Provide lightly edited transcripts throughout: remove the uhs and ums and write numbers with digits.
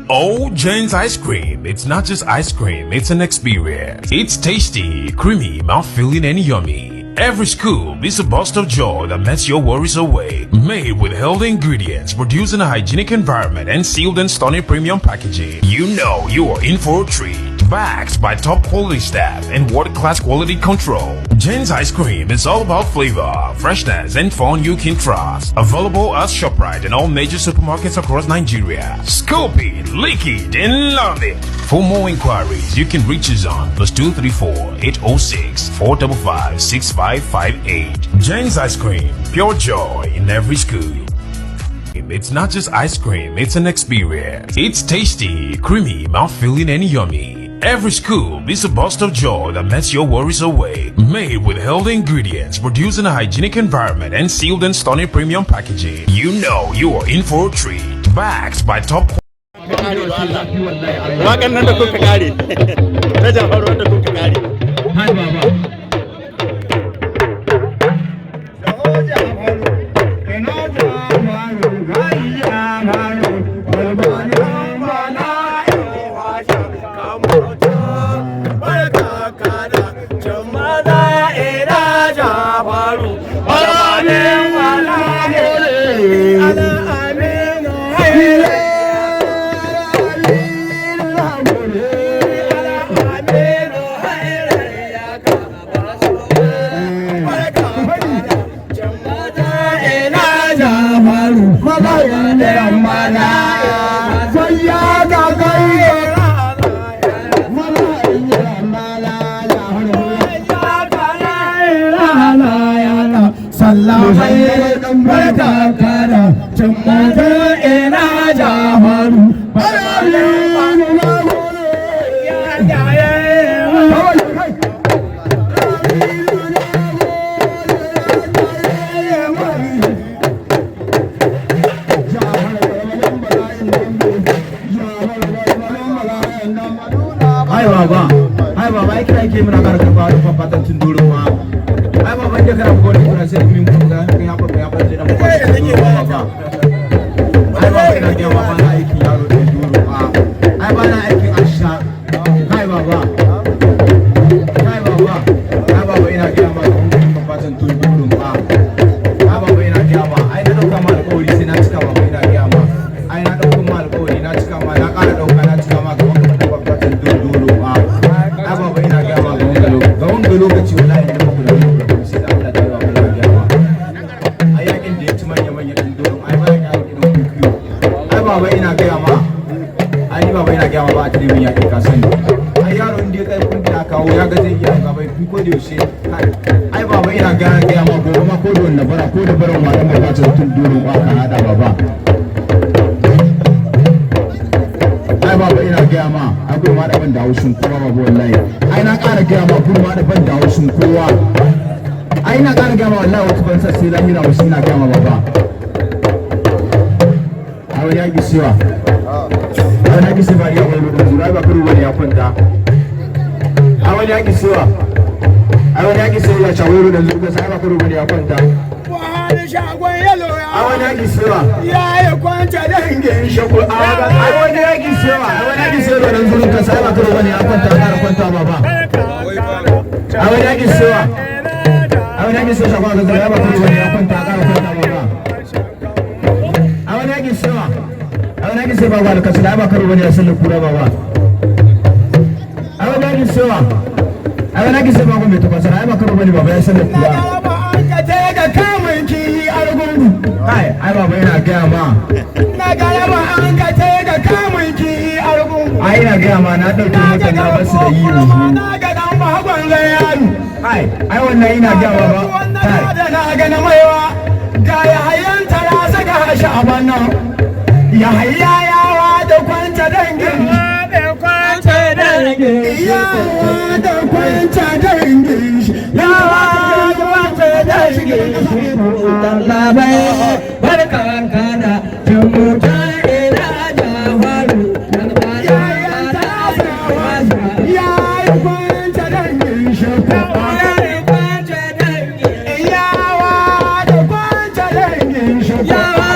Oh, Jane's ice cream. It's not just ice cream, it's an experience. It's tasty, creamy, mouth-filling, and yummy. Every scoop is a burst of joy that melts your worries away. Made with healthy ingredients, produced in a hygienic environment, and sealed in stunning premium packaging. You know you are in for a treat. Backed by top quality staff and world-class quality control. Jane's ice cream is all about flavor, freshness, and fun you can trust. Available at ShopRite and all major supermarkets across Nigeria. Scoop it, lick it, and love it. For more inquiries, you can reach us on +234 806 455 6558. Jane's ice cream, pure joy in every scoop. It's not just ice cream, it's an experience. It's tasty, creamy, mouth-filling, and yummy. Every scoop is a burst of joy that melts your worries away. Made with healthy ingredients, produced in a hygienic environment, and sealed in stunning premium packaging. You know you are in for a treat. Backed by top waƙan nan da kuka kare na Jafaru wanda kuka kare hai baba Hai baba ai kira ke muna kar karba da fafatan tun durin ma ai baba inda kana bugo da kuna sai min mun ga kai ya baba da mu ba ai baba ina ga baba na aiki yaro da duru ma ai ba na aiki asha kai baba ina ga ma fafatan tun durin ma ai baba ina ga ma ai da dauka ma alƙawari sai na cika baba ina ga ma ai na dauka ma alƙawari na cika ma na ƙara dauka na cika ma ga fafatan tun durin ma lokaci wallahi da muku da lokaci sai da Allah ta yawa Allah ya yawa ai yakin da ya ci manya manya din doron ai ba ya yakin da kuku ai baba ina ga ma ai baba ina ga ma ba ta min yaki ka sani ai yaro inda kai kun da kawo ya ga zai iya ga bai ko da yaushe ai baba ina ga ma gobe ma ko da wannan bara ko da baran ma dan ba ta tun doron ba ka hada baba ai baba ina ga ma akwai ma da ban da haushin kowa babu wallahi ai na ƙara ga ma kuma ma da ban da haushin kowa ai na ƙara ga ma wallahi wata ban sai dan yana wasu ina ga ma baba ai wani yaki siwa ai na kisi bari ya wani da zurai ba kuru wani ya kwanta ai wani yaki siwa ya chawo da zuka sai ba kuru wani ya kwanta shagon yalo ya wani yaki sewa ya yi kwanta dangin shago ai wani yaki sewa da zurin ka sai ba karo wani ya kwanta kara kwanta baba ai wani yaki sewa shagon ka sai ba karo wani ya kwanta kara kwanta baba ai wani yaki sewa ba ka sai ba karo wani ya sallu kura baba ai wani yaki sewa ko mai tafasa ai ba karo wani baba ya sallu kura ai baba yana gaya ma na galaba an ka ta ga kamun ki argungu ai ina gaya ma na dauke maka na basu da yi na ga dan bagon ga yaro ai wannan ina gaya ma ba da na ga na maiwa ga ya hayan tara saka shi a bannan ya hayya yawa da kwanta dangin yawa da kwanta dangin yawa da kwanta dangin labai barkan kana tumuta ina jawaru ya kwanta dangin shafa ya kwanta dangin yawa da kwanta dangin shafa yawa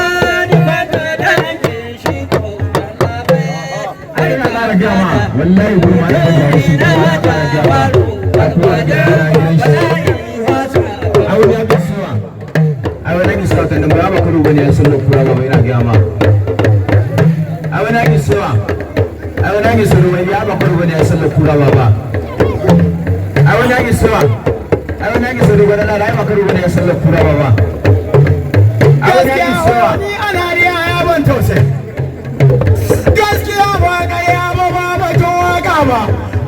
da kwanta dangin shafa ina ƙara gama wallahi gurma da gari shi kuma ya ƙara gama a wani ya gasuwa a wani ya gasuwa kan nan ba karo bane ya sallar kura ba ina gama a wani ya gasuwa a wani ya gasuwa wani ya karo bane ya sallar kura ba a wani ya gasuwa a wani ya gasuwa wani na ya karo bane ya sallar kura ba a wani ya gasuwa ni ana riya ya ban tausayi gaskiya ba ga ya ba batun waka ba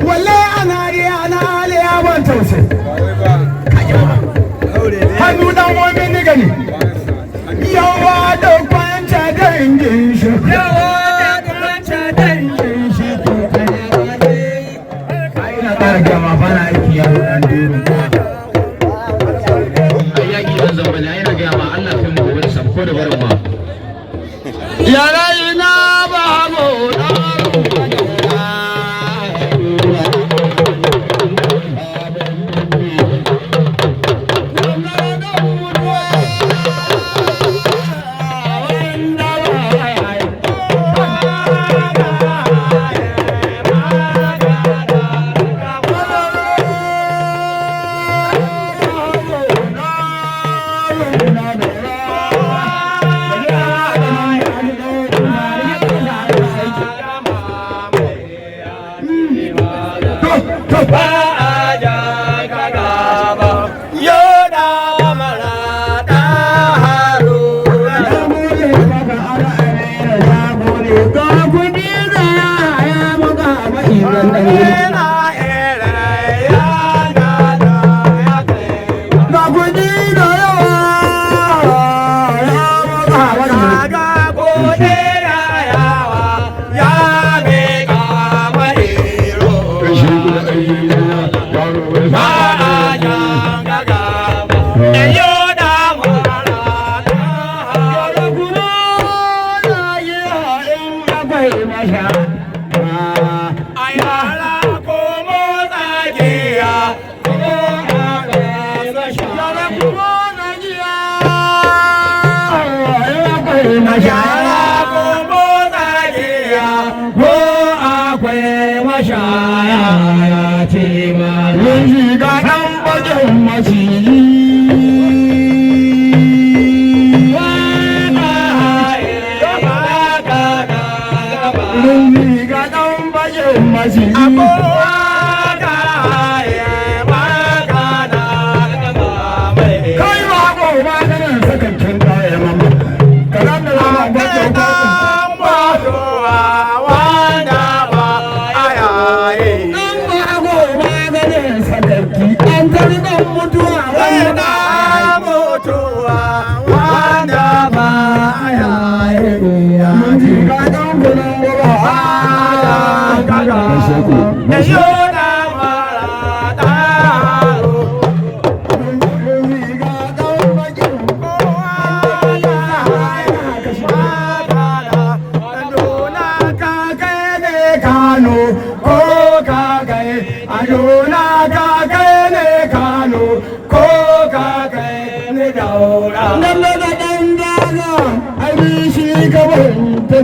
wallahi ana riya na ali ya ban tausayi hannu dan wani ni gani yawa da kwanta dangin shi yawa da kwanta dangin shi ai na ƙara gama ba na aiki yaro dan duru ai yaki dan zamba ne ai na gama Allah kai mu gobe sam ko da barin ma yara ina ba mu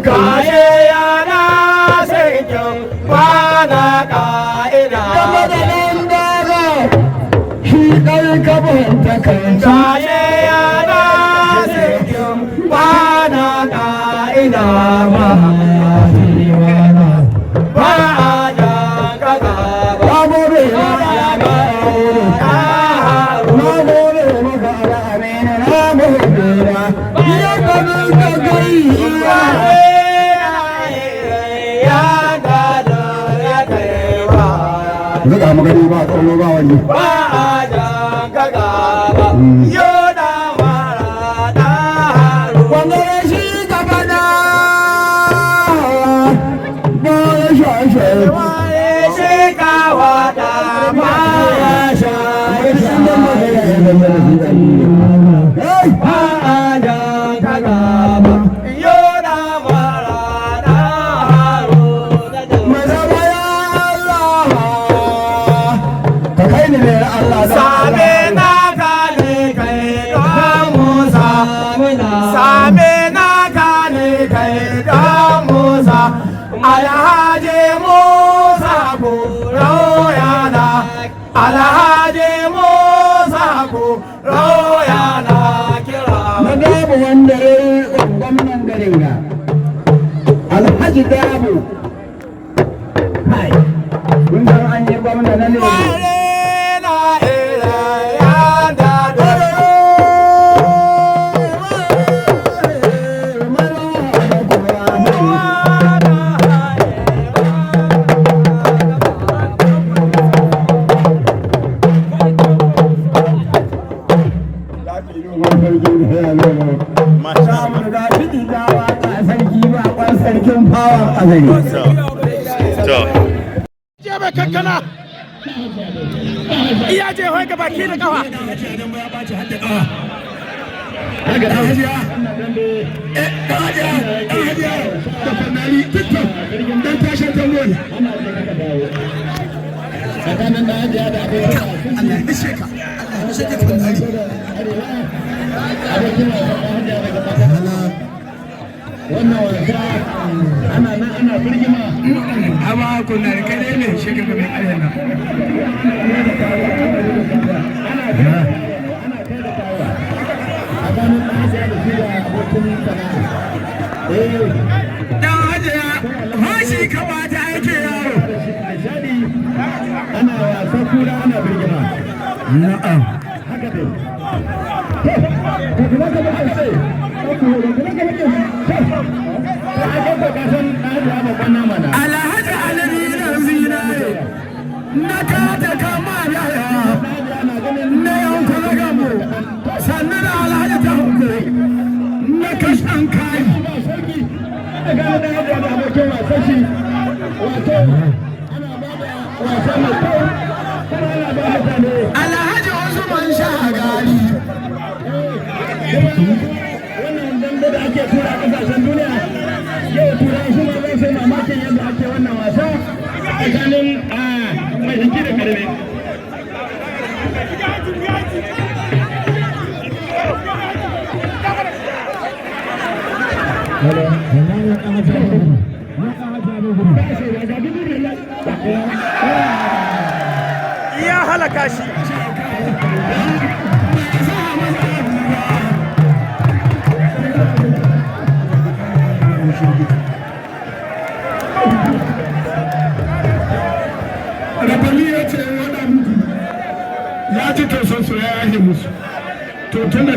Kaye yana sai kyau kwana ka'ida. Gama da nan daga shi ɗan gaban ta kan. Kaye yana sai kyau kwana ka'ida ma. Ba a jan kaga ba. Ba more ma ya ba aure. Ma more maka al'amina na more ma. Ya gani ka gari iya. Zuka magani ba tsoro ba wani. Ba a jan kaga ba. Yo da mara da haru. Wanda ya shi gaba da ba ya shashe. Ba ya shi kawa da ba ya shashe. Ba a jan kaga ba. Yo da mara da haru. Mazaba ya Allah. Same na kane kai don Musa. Same na kane kai don Musa. Alhaji Musa Kuro yana Alhaji Musa Kuro yana kira na Dabu wanda ya yi gwamnan garin ga Alhaji Dabu hai kun san an yi gwamna na ne Jebe kankana iya je hoi gaba ki da kafa daga hajiya hajiya da fanari tiktok dan tashin tambon tsakanin da hajiya da abin Allah ya ishe ka sai ka fanari wannan wasa ana nan ana birgima amma kuna da kai ne shi ga mai ƙarfi nan ana kai da tawa a ganin ɗan hajiya da shi da abokin sana'a ɗan hajiya hashi kamata yake yaro ana wasan kura ana birgima na'am haka dai Alhaji Alami na zinare na kata kama yaya na yanku na gamu sannan Alhaji ta hukuri na kashan kai daga da abokin wasan shi wato ana ba da wasan mai kyau kuma ana ba mutane Alhaji Usman Shagari wannan dambe da ake tura kasashen duniya yau tura su ma zai sai mamakin yadda ake wannan wasa tsakanin mai jiki da karbe ya halaka shi Rabali ya ce waɗa muku ya ji tausansu ya yahe musu to tun da